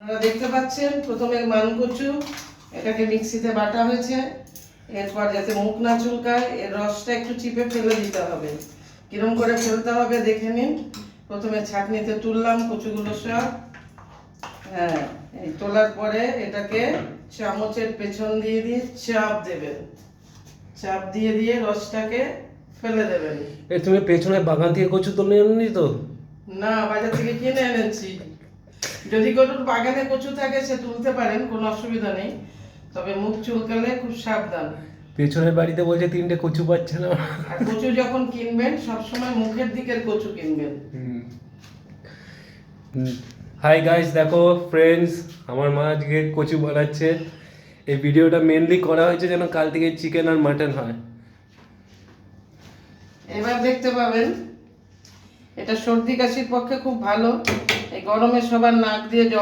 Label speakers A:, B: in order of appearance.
A: আপনারা দেখতে পাচ্ছেন প্রথমে মানকচু এটাকে মিক্সিতে বাটা হয়েছে। এরপর যাতে মুখ না চুলকায় এর রসটা একটু চিপে ফেলে দিতে হবে। কিরম করে ফেলতে হবে দেখে নিন। প্রথমে ছাঁকনিতে তুললাম কচুগুলো সব। হ্যাঁ, এই তোলার পরে এটাকে চামচের পেছন দিয়ে দিয়ে চাপ দেবেন। চাপ দিয়ে দিয়ে রসটাকে ফেলে দেবেন।
B: তুমি পেছনে বাগান থেকে কচু তুলে এমনি তো?
A: না, বাজার থেকে কিনে এনেছি। যদি গরুর বাগানে কচু থাকে সে তুলতে পারেন, কোনো অসুবিধা নেই, তবে মুখ চুলকালে খুব সাবধান।
B: পেছনের বাড়িতে বলছে 3টে কচু পাচ্ছে না।
A: আর কচু যখন কিনবেন সবসময় মুখের দিকের কচু কিনবেন।
B: হাই গাইস, দেখো ফ্রেন্ডস, আমার মা আজকে কচু বানাচ্ছে। এই ভিডিওটা মেনলি করা হয়েছে যেন কাল থেকে চিকেন আর মাটন হয়।
A: এবার দেখতে পাবেন এটা সর্দি কাশির পক্ষে খুব ভালো। এই গরমে সবার নাক দিয়ে জল